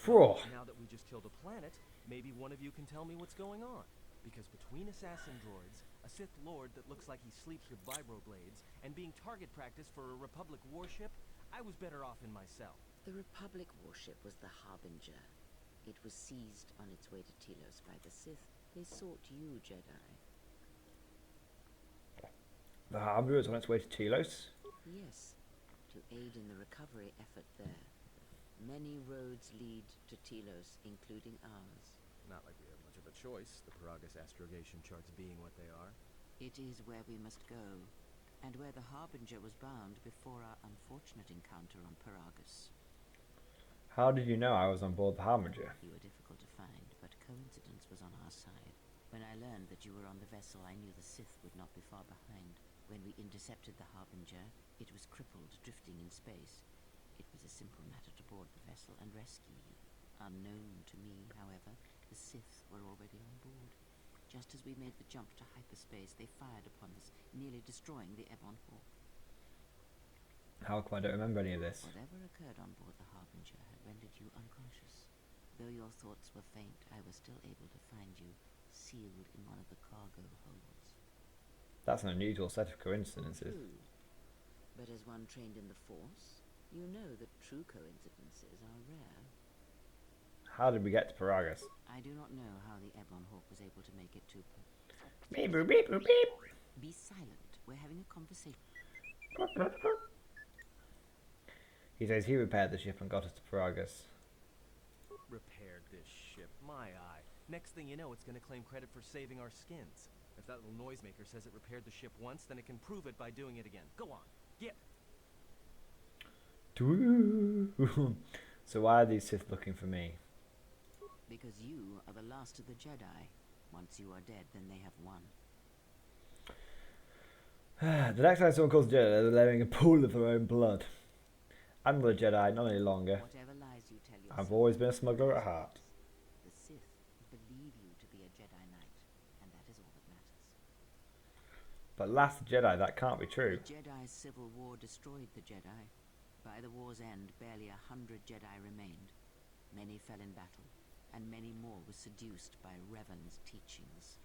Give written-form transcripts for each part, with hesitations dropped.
Phew. Now that we just killed a planet, maybe one of you can tell me what's going on. Because between assassin droids, a Sith Lord that looks like he sleeps with vibroblades, and being target practice for a Republic warship, I was better off in my cell. The Republic warship was the Harbinger. It was seized on its way to Telos by the Sith. They sought you, Jedi. The Harbinger is on its way to Telos. Yes, to aid in the recovery effort there. Many roads lead to Telos, including ours. Not like we have much of a choice, the Paragus astrogation charts being what they are. It is where we must go, and where the Harbinger was bound before our unfortunate encounter on Paragus. How did you know I was on board the Harbinger? You were difficult to find, but coincidence was on our side. When I learned that you were on the vessel, I knew the Sith would not be far behind. When we intercepted the Harbinger, it was crippled, drifting in space. It was a simple matter to board the vessel and rescue you. Unknown to me, however, the Sith were already on board. Just as we made the jump to hyperspace, they fired upon us, nearly destroying the Ebon Hawk. How come I don't remember any of this? Whatever occurred on board the Harbinger had rendered you unconscious. Though your thoughts were faint, I was still able to find you, sealed in one of the cargo holds. That's an unusual set of coincidences. True. But as one trained in the Force, you know that true coincidences are rare. How did we get to Paragus? I do not know how the Ebon Hawk was able to make it to... Beep boop beep boop beep. Be silent. We're having a conversation. He says he repaired the ship and got us to Paragus. Repaired this ship, my eye. Next thing you know, it's gonna claim credit for saving our skins. If that little noisemaker says it repaired the ship once, then it can prove it by doing it again. Go on, get. So why are these Sith looking for me? Because you are the last of the Jedi. Once you are dead, then they have won. The next time someone calls Jedi, they're letting a pool of their own blood. I'm not a Jedi, not any longer. Whatever lies you tell yourself, I've always been a smuggler at heart. the Sith believe you to be a Jedi Knight, and that is all that matters. But Last Jedi, that can't be true. The Jedi Civil War destroyed the Jedi. By the war's end, barely 100 Jedi remained. Many fell in battle, and many more were seduced by Revan's teachings.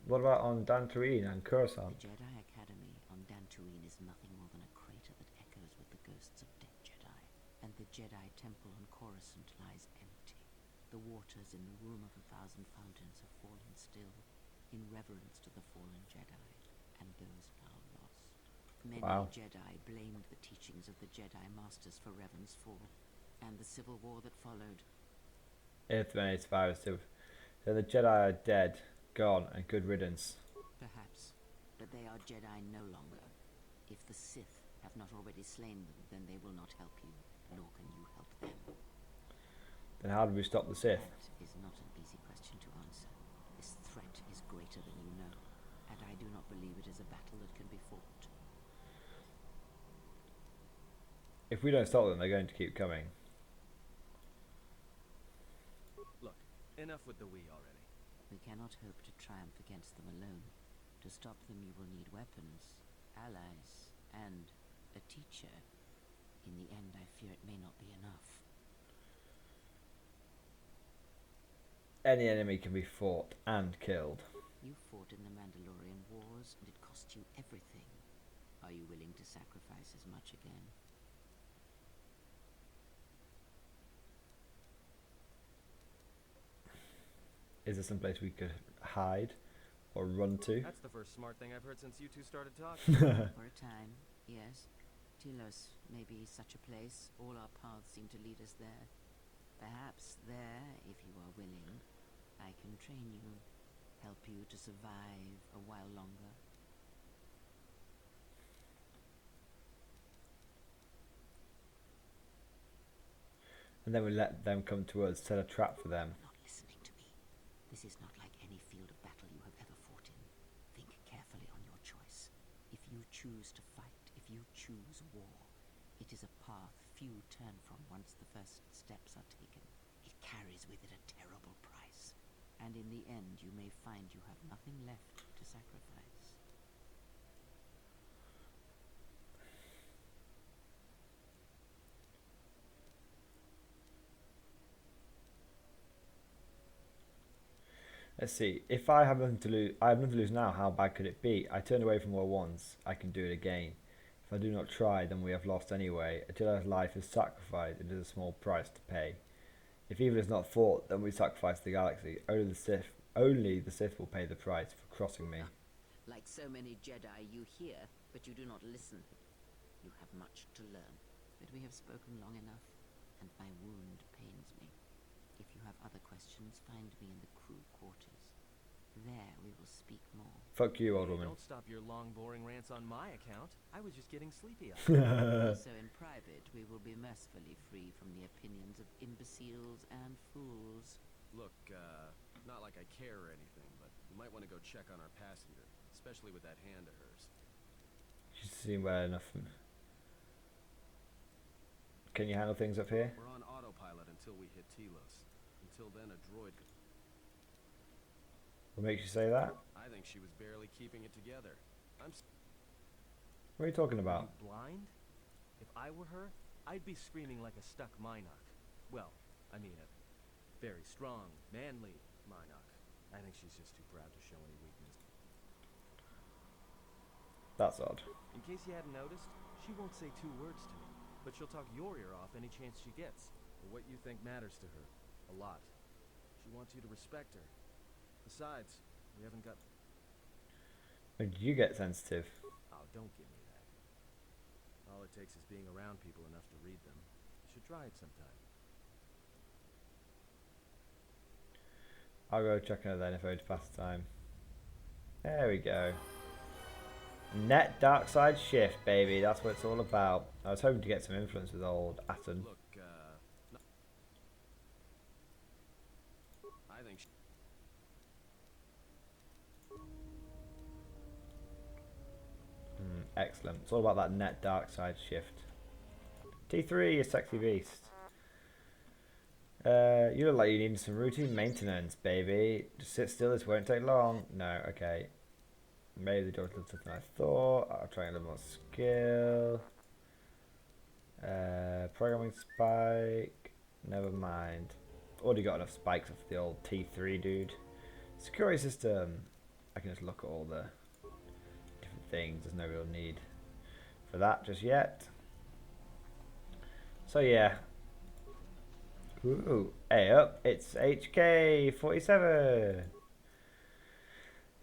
What about on Dantooine and Coruscant? The Jedi Academy on Dantooine is nothing more than a crater that echoes with the ghosts of dead Jedi. And the Jedi Temple on Coruscant lies empty. The waters in the Room of a Thousand Fountains have fallen still, in reverence to the fallen Jedi, and those now lost. Many Jedi blamed the teachings of the Jedi Masters for Revan's fall, and the civil war that followed. If many survivors do. So the Jedi are dead, gone, and good riddance. Perhaps, but they are Jedi no longer. If the Sith have not already slain them, then they will not help you, nor can you help them. Then how do we stop the Sith? That is not an easy question to answer. This threat is greater than you know, and I do not believe it is a battle that can be fought. If we don't stop them, they're going to keep coming. Look, enough with the we already. We cannot hope to triumph against them alone. To stop them you will need weapons, allies, and a teacher. In the end, I fear it may not be enough. Any enemy can be fought and killed. You fought in the Mandalorian Wars, and it cost you everything. Are you willing to sacrifice as much again? Is there some place we could hide or run to? That's the first smart thing I've heard since you two started talking. For a time, yes. Telos may be such a place. All our paths seem to lead us there. Perhaps there, if you are willing, I can train you, help you to survive a while longer. And then we let them come to us, set a trap for them. You're not listening to me. This is not like any field of battle you have ever fought in. Think carefully on your choice. If you choose to fight, if you choose war, it is a path few turn from once the first steps are taken. It carries with it a terrible price. And in the end, you may find you have nothing left to sacrifice. Let's see. If I have nothing to lose, I have nothing to lose now. How bad could it be? I turned away from war once. I can do it again. If I do not try, then we have lost anyway. A Jedi's life is sacrificed. It is a small price to pay. If evil is not fought, then we sacrifice the galaxy. Only the Sith will pay the price for crossing me. Like so many Jedi, you hear, but you do not listen. You have much to learn. But we have spoken long enough, and my wound pains me. If you have other questions, find me in the crew quarters. There we will speak more. Fuck you, old woman. Don't stop your long, boring rants on my account. I was just getting sleepy. Also in private, we will be mercifully free from the opinions of imbeciles and fools. Look, not like I care or anything, but you might want to go check on our passenger, especially with that hand of hers. She's seen well enough. Can you handle things up here? We're on autopilot until we hit Telos. Until then, a droid could... What makes you say that? I think she was barely keeping it together. What are you talking Are about? you blind? If I were her, I'd be screaming like a stuck Minoc. Well, I mean a very strong, manly Minoc. I think she's just too proud to show any weakness. That's odd. In case you hadn't noticed, she won't say 2 words to me, but she'll talk your ear off any chance she gets. For what you think matters to her. A lot. She wants you to respect her. Besides, we haven't got... When did you get sensitive? Oh, don't give me that. All it takes is being around people enough to read them. You should try it sometime. I'll go check her then if I to pass the time. There we go. Net dark side shift, baby. That's what it's all about. I was hoping to get some influence with old Atten. Look, I think she... Excellent. It's all about that net dark side shift. T3, you sexy beast. You look like you need some routine maintenance, baby. Just sit still, this won't take long. No, okay. Maybe the door looks something I thought. I'll try a little more skill. Programming spike. Never mind. Already got enough spikes off the old T3 dude. Security system. I can just look at all the different things. There's no real need for that just yet. So yeah. Ooh, hey up, it's HK 47.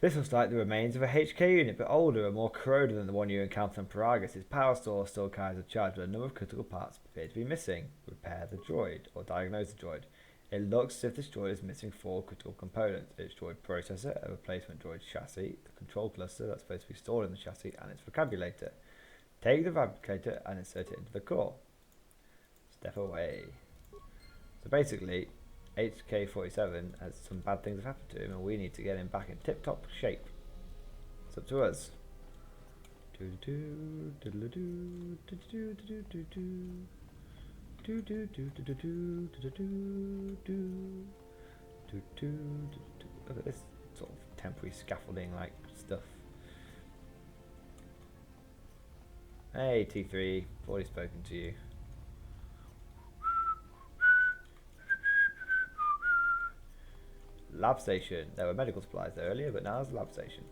This looks like the remains of a HK unit, but older and more corroded than the one you encountered on Paragus. Its power store still carries a charge, but a number of critical parts appear to be missing. Repair the droid, or diagnose the droid. It looks as if this droid is missing 4 critical components. Its droid processor, a replacement droid chassis, the control cluster that's supposed to be stored in the chassis, and its vocabulator. Take the vocabulator and insert it into the core. Step away. So basically, HK47 has some bad things have happened to him, and we need to get him back in tip-top shape. It's up to us. Look at this sort of temporary scaffolding like stuff. Hey T3, I've already spoken to you. Lab station. There were medical supplies there earlier, but now it's a lab station.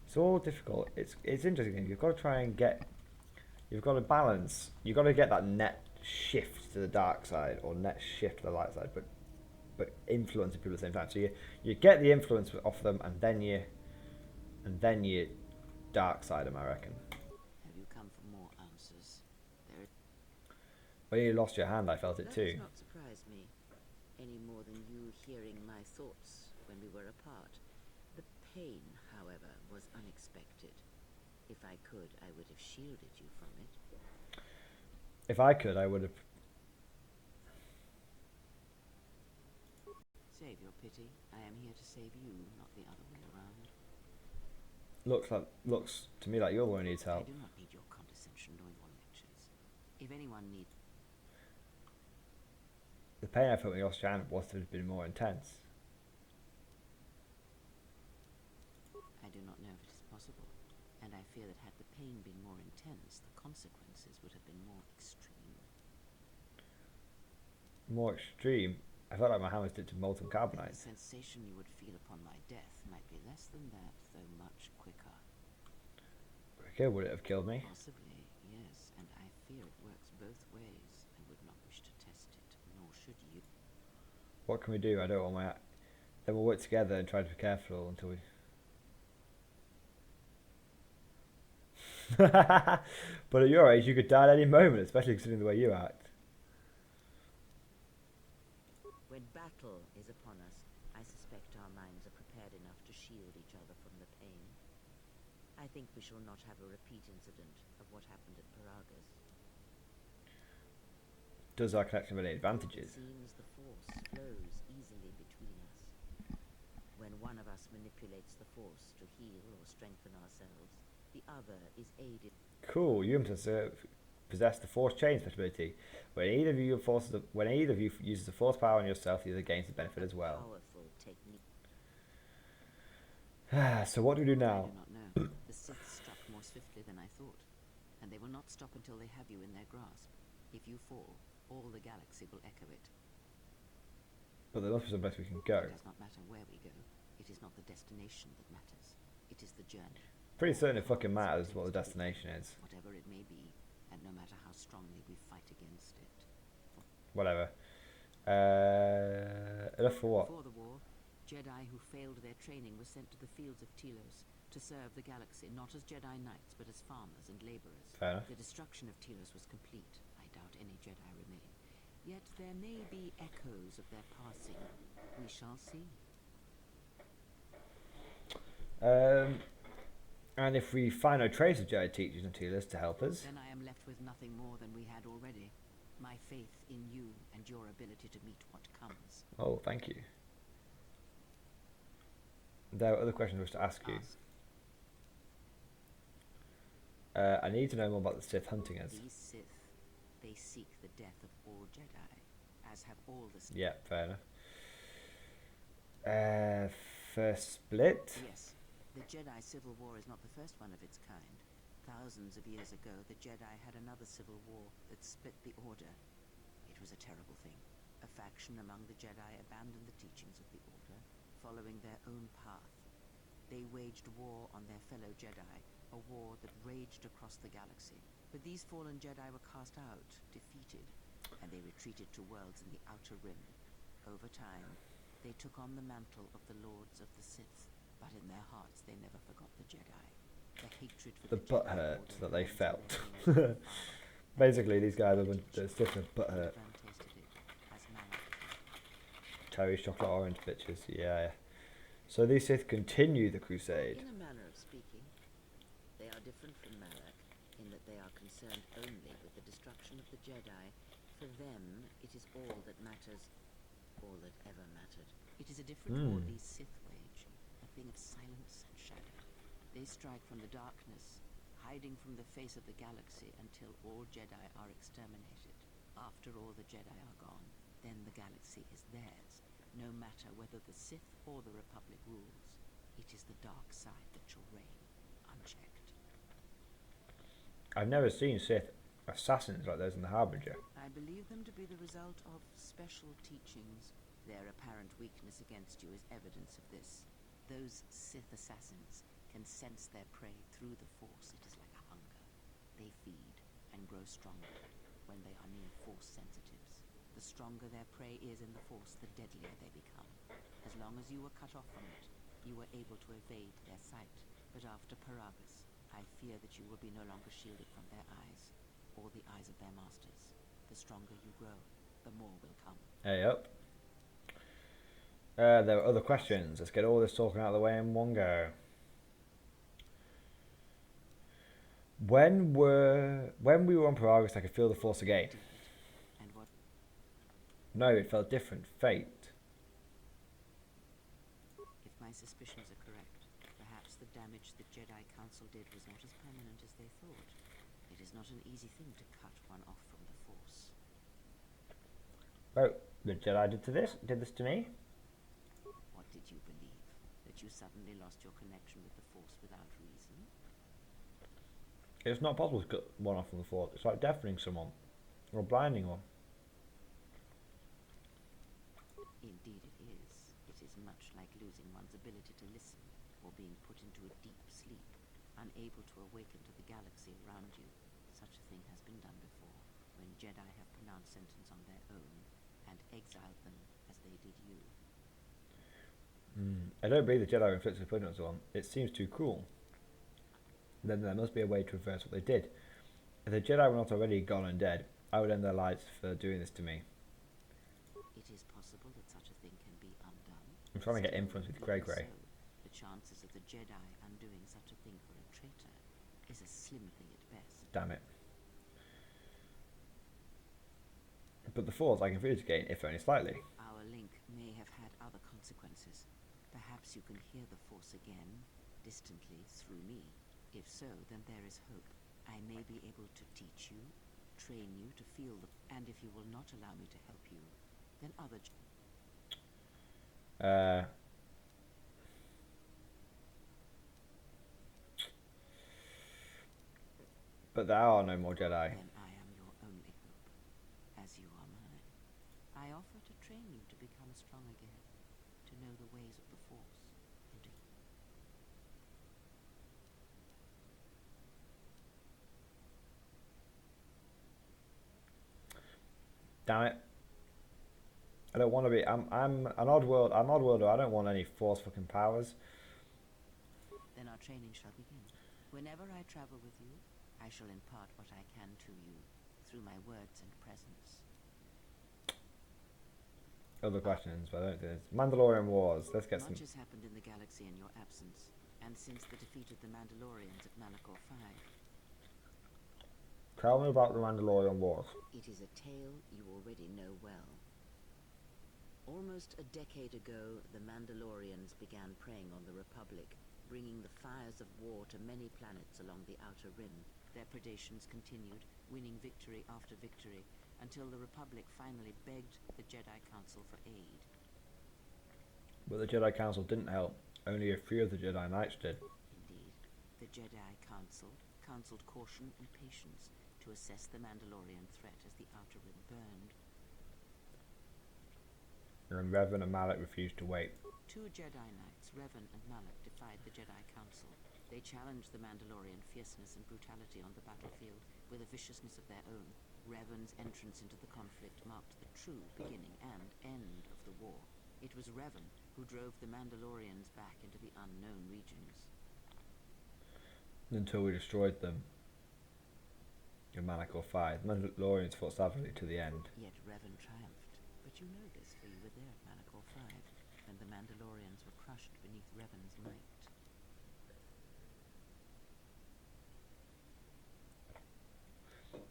It's all difficult. It's interesting. You've got to try and get. You've got to balance. You've got to get that net shift to the dark side or net shift to the light side, but influencing people at the same time. So you get the influence off them, and then you dark side them, I reckon. Have you come for more answers? There When you lost your hand, I felt it That too. does not surprise me, any more than you hearing my thoughts when we were apart. The pain, however, was unexpected. If I could, I would have shielded you from it. If I could, I would have. Save your pity. I am here to save you, not the other way around. Looks to me like you're the one who needs I help. do not need your condescension nor your lectures. If anyone needs... The pain I felt when you lost your hand must have been more intense. I do not know if it is possible, and I fear that had the pain been more intense, the consequences would have been more extreme. More extreme? I felt like my hand was dipped in molten The carbonite. sensation you would feel upon my death might be less than that, though much quicker. Okay, would it have killed me? Possibly, yes, and I fear it works both ways. I would not wish to test it, nor should you. What can we do? I don't want my... Then we'll work together and try to be careful until we... But at your age, you could die at any moment, especially considering the way you act. When battle is upon us, I suspect our minds are prepared enough to shield each other from the pain. I think we shall not have a repeat incident of what happened at Paragas. Does our connection have any advantages? It seems the force flows easily between us. When one of us manipulates the force to heal or strengthen ourselves, the other is aided. Cool, you possess the force change ability. When either of you uses the force power on yourself, the other gains the benefit as well. Powerful technique. So what do we do now? I do not know. The Sith struck more swiftly than I thought, and they will not stop until they have you in their grasp. If you fall, all the galaxy will echo it. But there must be some place we can go. It does not matter where we go. It is not the destination that matters. It is the journey. Pretty certain it fucking matters what the destination is. Whatever it may be, and no matter how strongly we fight against it. Whatever. Enough for what? Before the war, Jedi who failed their training were sent to the fields of Telos to serve the galaxy, not as Jedi Knights, but as farmers and laborers. Fair enough. The destruction of Telos was complete. I doubt any Jedi remain. Yet there may be echoes of their passing. We shall see. And if we find no trace of Jedi teachers and Telos to help us, Then I am left with nothing more than we had already. My faith in you and your ability to meet what comes. oh, thank you. There are other questions I wish to ask you. Ask. I need to know more about the Sith hunting us. These Sith, they seek the death of all Jedi, as have all the Sith. Yeah, fair enough. First split? Yes, the Jedi Civil War is not the first one of its kind. Thousands of years ago, the Jedi had another civil war that split the Order. It was a terrible thing. A faction among the Jedi abandoned the teachings of the Order, following their own path. They waged war on their fellow Jedi, a war that raged across the galaxy. But these fallen Jedi were cast out, defeated, and they retreated to worlds in the Outer Rim. Over time, they took on the mantle of the Lords of the Sith, but in their hearts they never forgot the Jedi. The hatred for The Jedi butthurt Order that they remains felt. in their hearts. Basically, these guys are the Sith and butthurt. Everyone tasted it, as Malak. Cherry chocolate orange bitches, yeah. So these Sith continue the crusade. In a manner of speaking, they are different from Malak in that they are concerned only with the destruction of the Jedi. For them, it is all that matters, all that ever mattered. It is a different war these Sith wage, a thing of silence and shadow. They strike from the darkness, hiding from the face of the galaxy until all Jedi are exterminated. After all the Jedi are gone, then the galaxy is theirs, no matter whether the Sith or the Republic rules. It is the dark side that shall reign, unchecked. I've never seen Sith assassins like those in the Harbinger. I believe them to be the result of special teachings. Their apparent weakness against you is evidence of this. Those Sith assassins can sense their prey through the Force. It is like a hunger. They feed and grow stronger when they are near Force sensitives. The stronger their prey is in the Force, the deadlier they become. As long as you were cut off from it, you were able to evade their sight. But after Paragas, I fear that you will be no longer shielded from their eyes, or the eyes of their masters. The stronger you grow, the more will come. Hey up. There are other questions. Let's get all this talking out of the way in one go. When we were on Paragus, I could feel the Force again. And what? No, it felt different. Fate. If my suspicions are correct, perhaps the damage the Jedi Council did was not as permanent as they thought. It is not an easy thing to cut one off from the Force. Oh, the Jedi did this to me? What did you believe? That you suddenly lost your connection with the Force without reason? It's not possible to cut one off from the Force. It's like deafening someone or blinding one. Indeed it is. It is much like losing one's ability to listen, or being put into a deep sleep, unable to awaken to the galaxy around you. Such a thing has been done before, when Jedi have pronounced sentence on their own, and exiled them as they did you. I don't believe the Jedi inflicted punishment on someone. It seems too cruel. Then there must be a way to reverse what they did. If the Jedi were not already gone and dead, I would end their lives for doing this to me. It is possible that such a thing can be undone. I'm trying to get Still, influence with even Grey Grey. so, the chances of the Jedi undoing such a thing for a traitor is a slim thing at best. Damn it. But the Force I can freely gain, if only slightly. Our link may have had other consequences. Perhaps you can hear the Force again, distantly, through me. If so, then there is hope. I may be able to teach you, train you to feel the... And if you will not allow me to help you, then other... But there are no more Jedi. Then I am your only hope, as you are mine. I offer to train you to become strong again, to know the ways of the Force, and to... Damn it. I don't want to be. I'm an odd world. I'm odd worlder. I don't want any Force fucking powers. Then our training shall begin. Whenever I travel with you, I shall impart what I can to you, through my words and presence. Other questions, but I don't think there's Mandalorian Wars. Let's get some. Much has happened in the galaxy in your absence, and since the defeat of the Mandalorians at Malachor 5. Tell me about the Mandalorian Wars. It is a tale you already know well. Almost a decade ago, the Mandalorians began preying on the Republic, bringing the fires of war to many planets along the Outer Rim. Their predations continued, winning victory after victory, until the Republic finally begged the Jedi Council for aid. But the Jedi Council didn't help. Only a few of the Jedi Knights did. Indeed, the Jedi counseled caution and patience to assess the Mandalorian threat as the Outer Rim burned. And Revan and Malak refused to wait. Two Jedi Knights, Revan and Malak, defied the Jedi Council. They challenged the Mandalorian fierceness and brutality on the battlefield with a viciousness of their own. Revan's entrance into the conflict marked the true beginning and end of the war. It was Revan who drove the Mandalorians back into the unknown regions. Until we destroyed them. In Malachor 5, the Mandalorians fought savagely to the end. Yet Revan triumphed. But you know this, for you were there at Malachor 5, when the Mandalorians were crushed beneath Revan's might.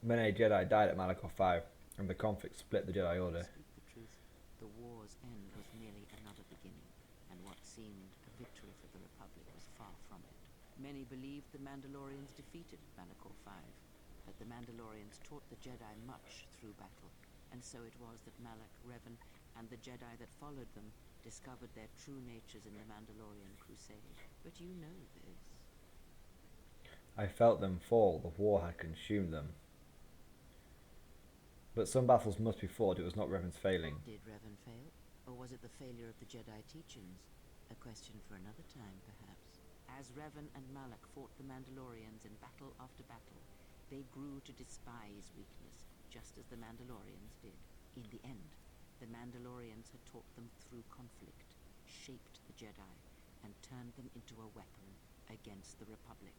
Many Jedi died at Malachor 5, and the conflict split the Jedi Order. Speak the truth, the war's end was merely another beginning, and what seemed a victory for the Republic was far from it. Many believed the Mandalorians defeated Malachor 5, but the Mandalorians taught the Jedi much through battle, and so it was that Malak, Revan, and the Jedi that followed them discovered their true natures in the Mandalorian crusade. But you know this. I felt them fall. The war had consumed them. But some battles must be fought. It was not Revan's failing. Did Revan fail? Or was it the failure of the Jedi teachings? A question for another time, perhaps. As Revan and Malak fought the Mandalorians in battle after battle, they grew to despise weakness, just as the Mandalorians did. In the end, the Mandalorians had taught them through conflict, shaped the Jedi, and turned them into a weapon against the Republic.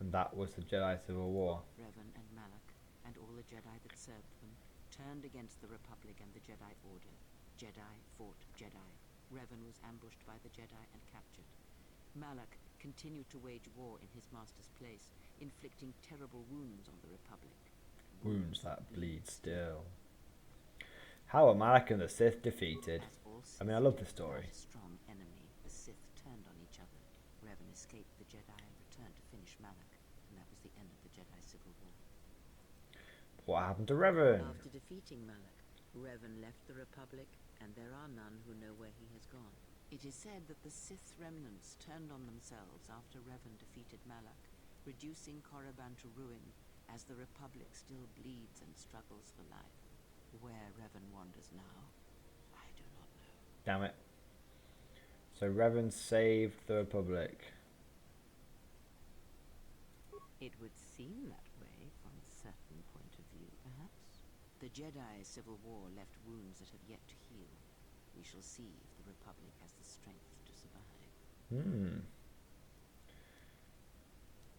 And that was the Jedi Civil War. Revan and Malak, and all the Jedi that served them, turned against the Republic and the Jedi Order. Jedi fought Jedi. Revan was ambushed by the Jedi and captured. Malak continued to wage war in his master's place, inflicting terrible wounds on the Republic. Wounds that bleed still. How were Malak and the Sith defeated? I mean, I love this story. A strong enemy, the Sith turned on each other. Revan escaped the Jedi and returned to finish Malak, and that was the end of the Jedi Civil War. What happened to Revan? After defeating Malak, Revan left the Republic, and there are none who know where he has gone. It is said that the Sith remnants turned on themselves after Revan defeated Malak, reducing Korriban to ruin as the Republic still bleeds and struggles for life. Where Revan wanders now, I do not know. Damn it. So Revan saved the Republic. It would seem that way from a certain point of view, perhaps. The Jedi Civil War left wounds that have yet to heal. We shall see if the Republic has the strength to survive.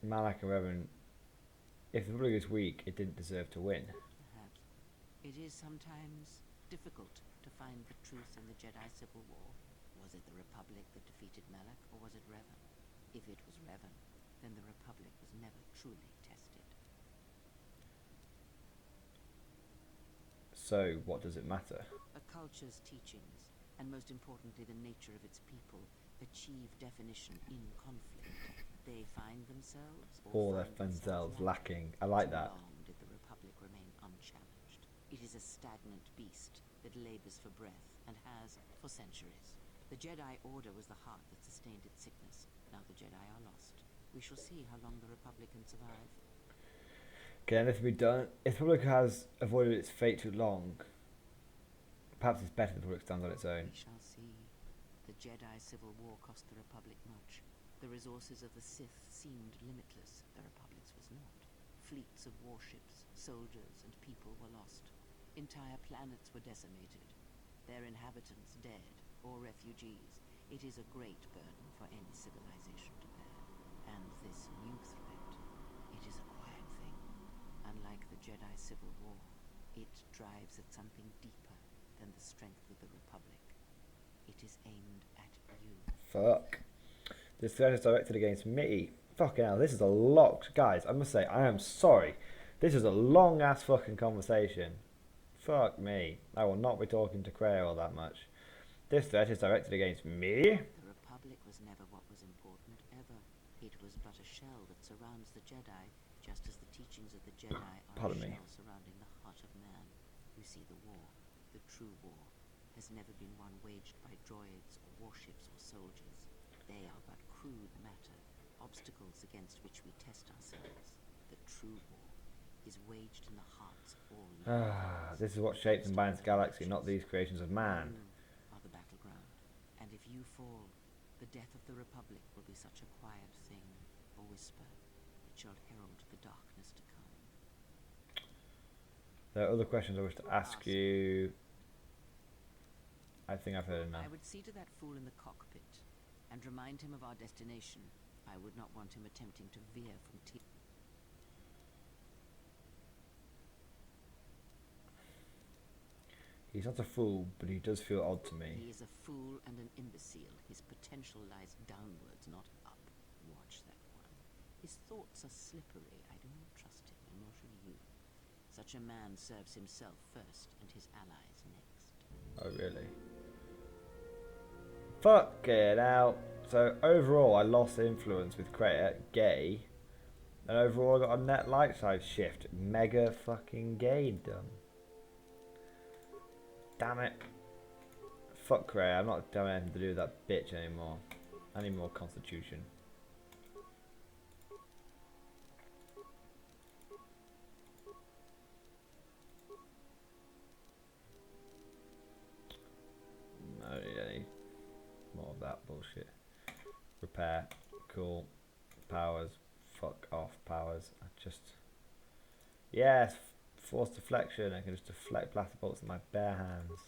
Malak and Revan. If the Republic is weak, it didn't deserve to win. Perhaps. It is sometimes difficult to find the truth in the Jedi Civil War. Was it the Republic that defeated Malak, or was it Revan? If it was Revan, then the Republic was never truly tested. So, what does it matter? A culture's teachings, and most importantly the nature of its people, achieve definition in conflict. They find themselves Or they find themselves lacking. I like that. Too long did the Republic remain unchallenged. It is a stagnant beast that labors for breath and has for centuries. The Jedi Order was the heart that sustained its sickness. Now the Jedi are lost. We shall see how long the Republic can survive. Can anything be done? If the Republic has avoided its fate too long, perhaps it's better the Republic stands on its own. We shall see. The Jedi Civil War cost the Republic much. The resources of the Sith seemed limitless. The Republic's was not. Fleets of warships, soldiers, and people were lost. Entire planets were decimated. Their inhabitants dead or refugees. It is a great burden for any civilization to bear. And this new threat, it is a quiet thing. Unlike the Jedi Civil War, it drives at something deeper than the strength of the Republic. It is aimed at you. Fuck. This threat is directed against me. Fucking hell, this is a lot. Guys, I must say, I am sorry. This is a long ass fucking conversation. Fuck me. I will not be talking to Kreia all that much. This threat is directed against me. The Republic was never what was important, ever. It was but a shell that surrounds the Jedi, just as the teachings of the Jedi are Pardon a me. shell surrounding the heart of man. You see, the war, the true war, has never been one waged by droids or warships or soldiers. They are but crude matter, obstacles against which we test ourselves. The true war is waged in the hearts of all living things. This is what shapes and binds the galaxy, not these creations of man. You are the battleground, and if you fall, the death of the Republic will be such a quiet thing, a whisper. It shall herald the darkness to come. There are other questions I wish to ask you. I think I've heard enough. I would see to that fool in the cockpit, and remind him of our destination. I would not want him attempting to veer from He's not a fool, but he does feel odd to He me. is a fool and an imbecile. His potential lies downwards, not up. Watch that one. His thoughts are slippery. I do not trust him, and nor should you. Such a man serves himself first, and his allies next. Oh, really? Fuck it out. So, overall, I lost influence with Kreia, gay. And overall, I got a net light side shift. Mega fucking gay done. Damn it. Fuck Kreia, I'm not having anything to do with that bitch anymore. I need more constitution. I don't need any more of that bullshit. Repair, cool. Powers, fuck off powers. I just... Yes, force deflection. I can just deflect blaster bolts with my bare hands.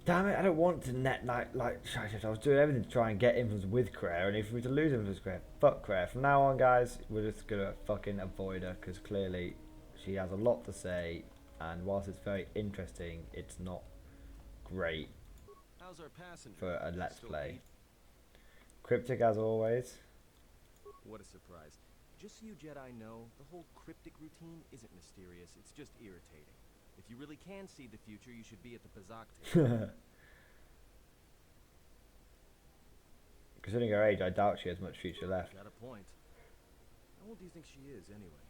Damn it, I don't want to net like I was doing everything to try and get influence with Kreia, and if we were to lose influence with Kreia, fuck Kreia. From now on, guys, we're just gonna fucking avoid her, because clearly she has a lot to say, and whilst it's very interesting, it's not great How's our passenger? for a let's Still play. eat? Cryptic as always. What a surprise. Just so you Jedi know, the whole cryptic routine isn't mysterious, it's just irritating. If you really can see the future, you should be at the Bazak table. Considering her age, I doubt she has much future left. Got a point. How old do you think she is, anyway?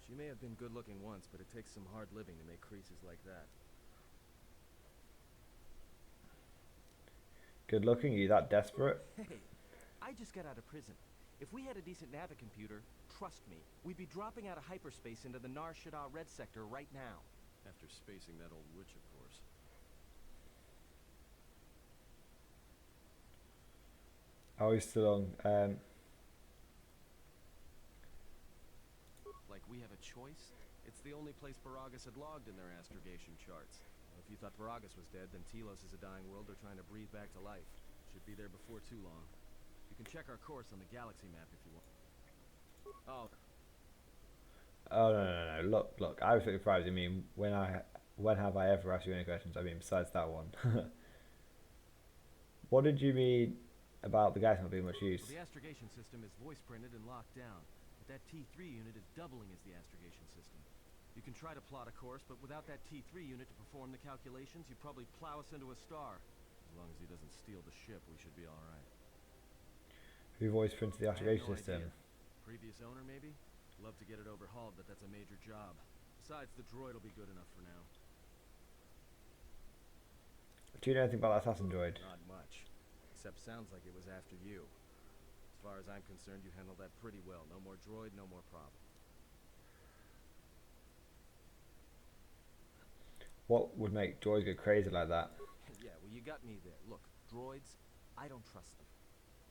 She may have been good looking once, but it takes some hard living to make creases like that. Good looking, are you that desperate? Hey, I I just got out of prison. If we had a decent navicomputer, trust me, we'd be dropping out of hyperspace into the Nar Shaddaa Red Sector right now. After spacing that old witch, of course. Oh, he's still on. Like we have a choice? It's the only place Paragus had logged in their astrogation charts. Well, if you thought Paragus was dead, then Telos is a dying world they're trying to breathe back to life. Should be there before too long. You can check our course on the galaxy map if you want. Oh. Oh no. Look. I was surprised. I mean, when have I ever asked you any questions? I mean, besides that one. What did you mean about the gas not being much use? Well, the astrogation system is voice printed and locked down, but that T3 unit is doubling as the astrogation system. You can try to plot a course, but without that T3 unit to perform the calculations, you'd probably plow us into a star. As long as he doesn't steal the ship, we should be alright. Who voice printed the astrogation system? Previous owner, maybe? Love to get it overhauled, but that's a major job. Besides, the droid will be good enough for now. Do you know anything about that assassin droid? Not much. Except sounds like it was after you. As far as I'm concerned, you handled that pretty well. No more droid, no more problem. What would make droids go crazy like that? Yeah, well, you got me there. Look, droids, I don't trust them.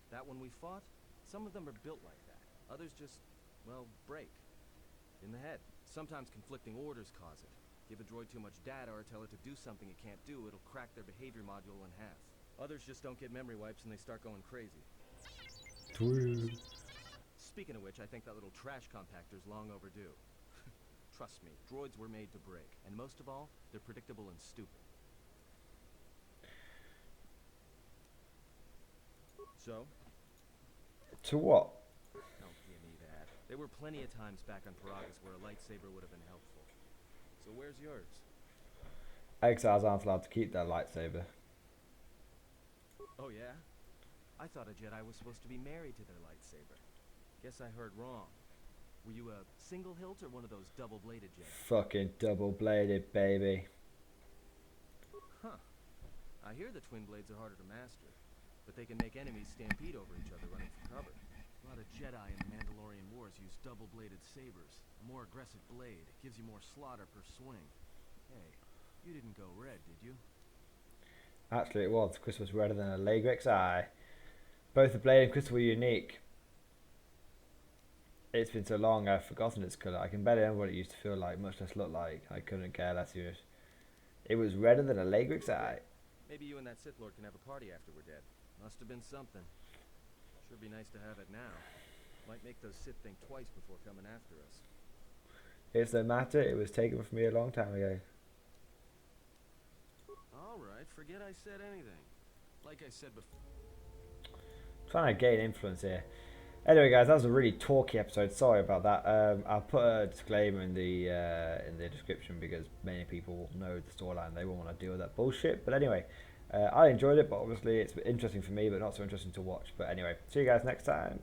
That one we fought, some of them are built like that. Others just, well, break. In the head. Sometimes conflicting orders cause it. Give a droid too much data or tell it to do something it can't do, it'll crack their behavior module in half. Others just don't get memory wipes and they start going crazy. Speaking of which, I think that little trash compactor's long overdue. Trust me, droids were made to break. And most of all, they're predictable and stupid. So? To what? Don't give me that. There were plenty of times back on Paragus where a lightsaber would have been helpful. So where's yours? Exiles aren't allowed to keep their lightsaber. Oh yeah? I thought a Jedi was supposed to be married to their lightsaber. Guess I heard wrong. Were you a single hilt or one of those double-bladed Jedi? Fucking double-bladed, baby. Huh. I hear the twin blades are harder to master, but they can make enemies stampede over each other running for cover. A lot of Jedi in the Mandalorian Wars use double-bladed sabers. A more aggressive blade gives you more slaughter per swing. Hey, you didn't go red, did you? Actually, it was. Crystal was redder than a Lagrix eye. Both the blade and crystal were unique. It's been so long, I've forgotten its colour. I can barely remember what it used to feel like, much less look like. I couldn't care less. It was redder than a Lagrix eye. Maybe you and that Sith Lord can have a party after we're dead. Must have been something. Sure be nice to have it now. Might make those Sith think twice before coming after us. It's no matter, it was taken from me a long time ago. Alright, forget I said anything. Like I said before. Trying to gain influence here. Anyway, guys, that was a really talky episode. Sorry about that. I'll put a disclaimer in the description because many people will know the storyline. They won't want to deal with that bullshit. But anyway, I enjoyed it, but obviously it's interesting for me, but not so interesting to watch. But anyway, see you guys next time.